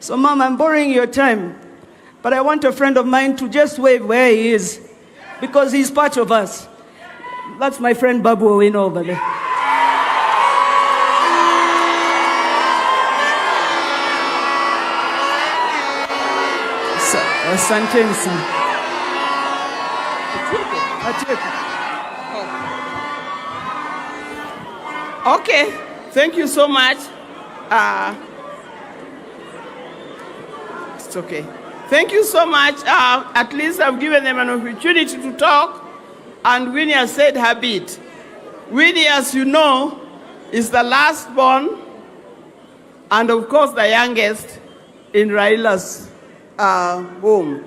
So, Mom, I'm borrowing your time, but I want a friend of mine to just wave where he is, because he's part of us. That's my friend Babu Owino over there. Asanteni sana. Okay, thank you so much. It's okay. Thank you so much. At least I've given them an opportunity to talk, and Winnie has said her bit. Winnie, as you know, is the last born, and of course the youngest in Raila's home.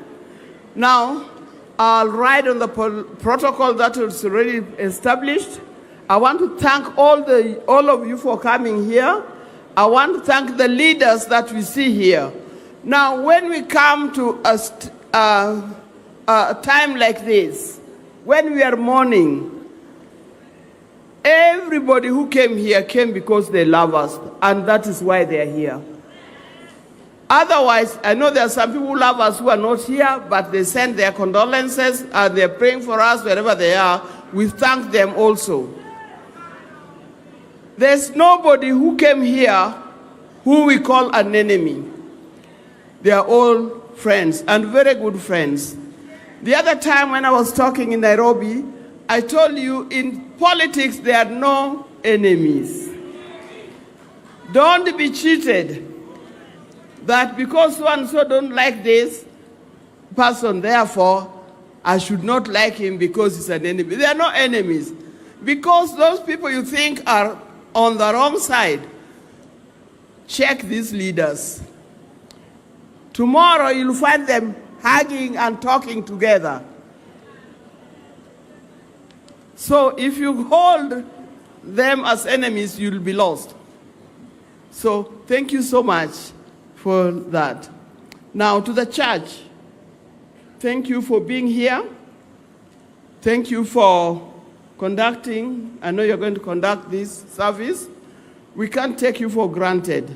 Now, I'll ride on the protocol that was already established. I want to thank all of you for coming here. I want to thank the leaders that we see here. Now, when we come to a time like this, when we are mourning, everybody who came here came because they love us, and that is why they are here. Otherwise, I know there are some people who love us who are not here, but they send their condolences, and they're praying for us wherever they are. We thank them also. There's nobody who came here who we call an enemy. They are all friends, and very good friends. The other time when I was talking in Nairobi, I told you in politics there are no enemies. Don't be cheated that because so and so don't like this person, therefore I should not like him because he's an enemy. There are no enemies. Because those people you think are on the wrong side, check these leaders. Tomorrow you'll find them hugging and talking together. So if you hold them as enemies, you'll be lost. So thank you so much for that. Now to the church, thank you for being here. Thank you for conducting. I know you're going to conduct this service. We can't take you for granted.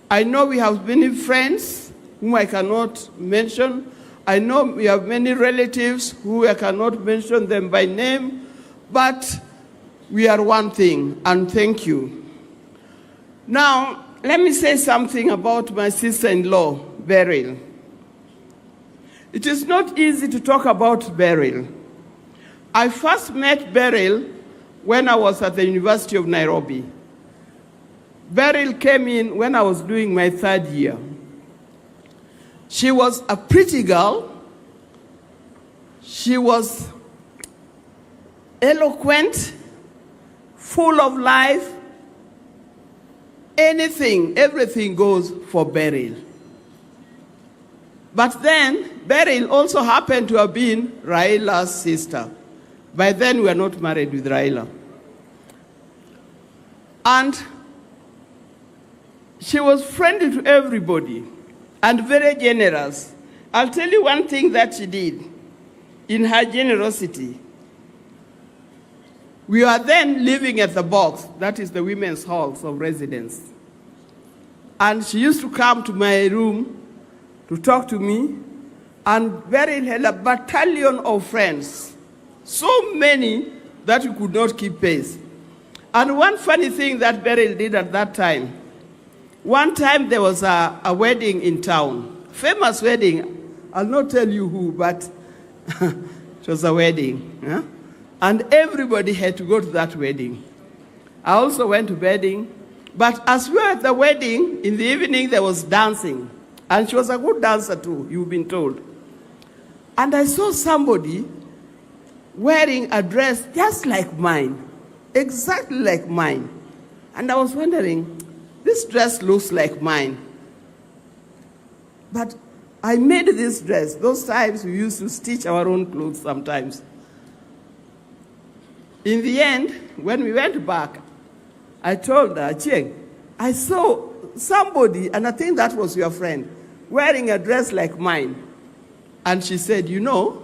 I know we have many friends whom I cannot mention. I know we have many relatives who I cannot mention them by name, but we are one thing, and thank you. Now, let me say something about my sister-in-law, Buril. It is not easy to talk about Buril. I first met Buril when I was at the University of Nairobi. Buril came in when I was doing my third year. She was a pretty girl. She was eloquent, full of life. Anything, everything goes for Buril. But then, Buril also happened to have been Raila's sister. By then, we were not married with Raila. And she was friendly to everybody and very generous. I'll tell you one thing that she did in her generosity. We were then living at the box, that is the women's halls of residence. And she used to come to my room to talk to me, and Buril had a battalion of friends, so many that we could not keep pace. And one funny thing that Buril did at that time, one time there was a wedding in town, famous wedding. I'll not tell you who, but it was a wedding. Yeah? And everybody had to go to that wedding. I also went to wedding. But as we were at the wedding, in the evening there was dancing. And she was a good dancer too, you've been told. And I saw somebody wearing a dress just like mine, exactly like mine. And I was wondering, this dress looks like mine. But I made this dress. Those times we used to stitch our own clothes sometimes. In the end, when we went back, I told her, Cheng, I saw somebody, and I think that was your friend, wearing a dress like mine. And she said, you know,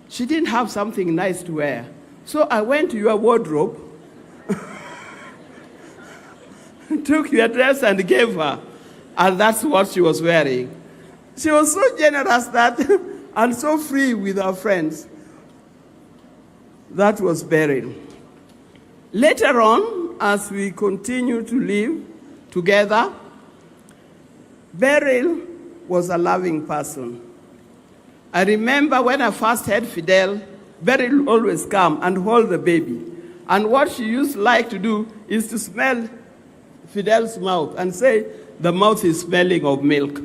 she didn't have something nice to wear. So I went to your wardrobe, took your dress and gave her. And that's what she was wearing. She was so generous that and so free with her friends. That was Buril. Later on, as we continue to live together, Buril was a loving person. I remember when I first had Fidel, Buril would always come and hold the baby. And what she used to like to do is to smell Fidel's mouth and say, the mouth is smelling of milk.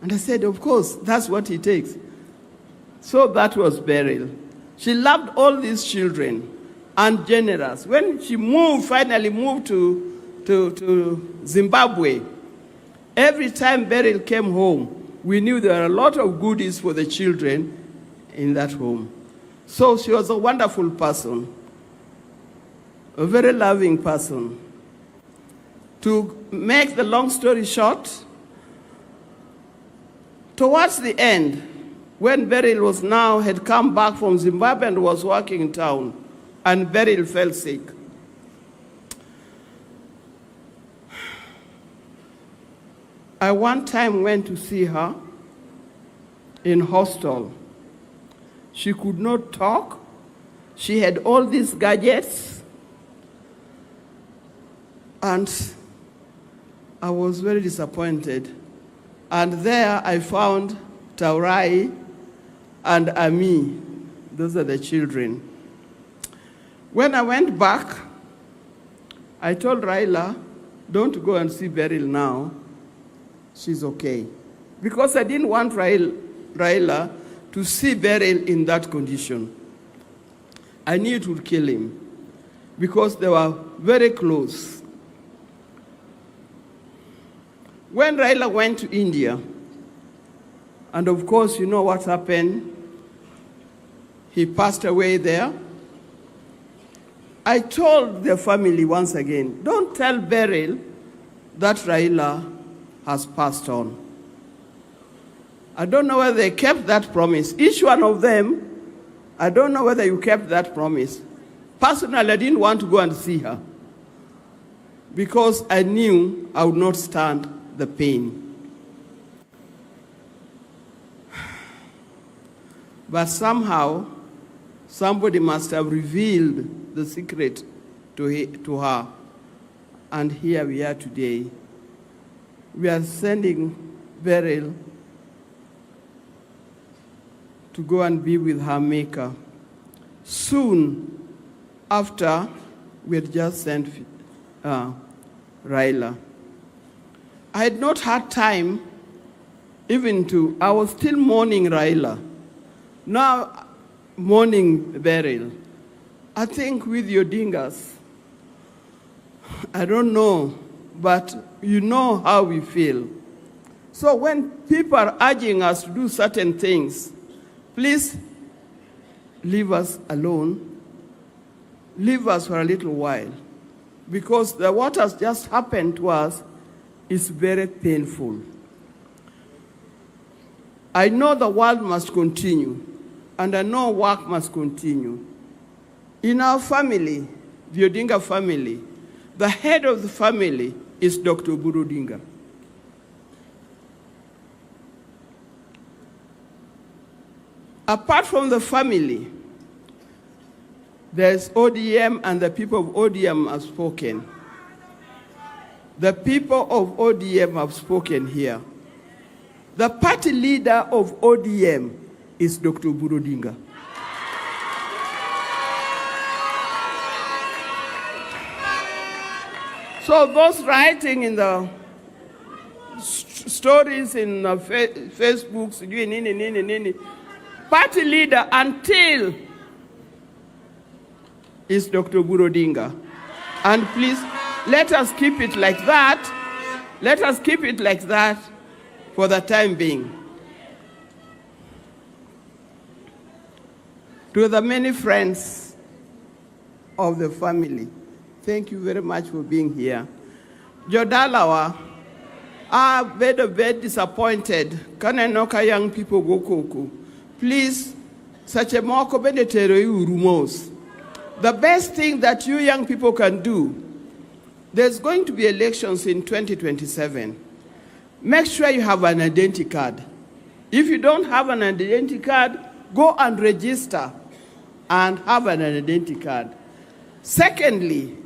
And I said, of course, that's what it takes. So that was Buril. She loved all these children and generous. When she finally moved to Zimbabwe, every time Buril came home, we knew there were a lot of goodies for the children in that home. So she was a wonderful person, a very loving person. To make the long story short, towards the end, when Buril had come back from Zimbabwe and was working in town, and Buril fell sick. I one time went to see her in hostel. She could not talk. She had all these gadgets. And I was very disappointed. And there I found Taurai and Ami. Those are the children. When I went back, I told Raila, don't go and see Buril now. She's okay. Because I didn't want Raila to see Buril in that condition. I knew it would kill him because they were very close. When Raila went to India, and of course you know what happened, he passed away there. I told the family once again, don't tell Buril that Raila has passed on. I don't know whether they kept that promise. Each one of them, I don't know whether you kept that promise. Personally, I didn't want to go and see her because I knew I would not stand the pain. But somehow, somebody must have revealed the secret to her. And here we are today. We are sending Buril to go and be with her maker. Soon after, we had just sent Raila. I had not had time I was still mourning Raila. Now, mourning Buril. I think with your Odingas, I don't know, but you know how we feel. So when people are urging us to do certain things, please leave us alone. Leave us for a little while. Because what has just happened to us is very painful. I know the world must continue, and I know work must continue. In our family, the Odinga family, the head of the family is Dr. Odinga. Apart from the family, there's ODM, and the people of ODM have spoken. The people of ODM have spoken here. The party leader of ODM is Dr. Odinga. So those writing in the stories in Facebook, party leader until is Dr. Odinga. And please, let us keep it like that. Let us keep it like that for the time being. To the many friends of the family, thank you very much for being here. Jodalawa, I'm very disappointed. Kananoka young people go koko. Please, such a moko benetero rumors. The best thing that you young people can do, there's going to be elections in 2027. Make sure you have an identity card. If you don't have an identity card, go and register and have an identity card. Secondly,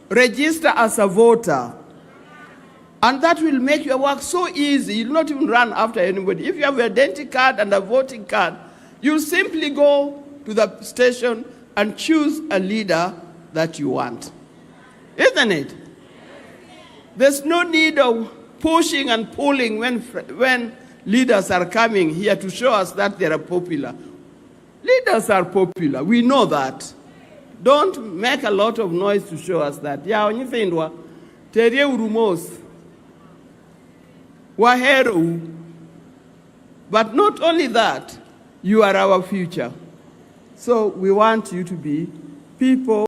register as a voter. And that will make your work so easy. You'll not even run after anybody. If you have an identity card and a voting card, you'll simply go to the station and choose a leader that you want. Isn't it? There's no need of pushing and pulling when leaders are coming here to show us that they are popular. Leaders are popular. We know that. Don't make a lot of noise to show us that. Ya onyifindwa terie urumos wahero. But not only that, you are our future. So we want you to be people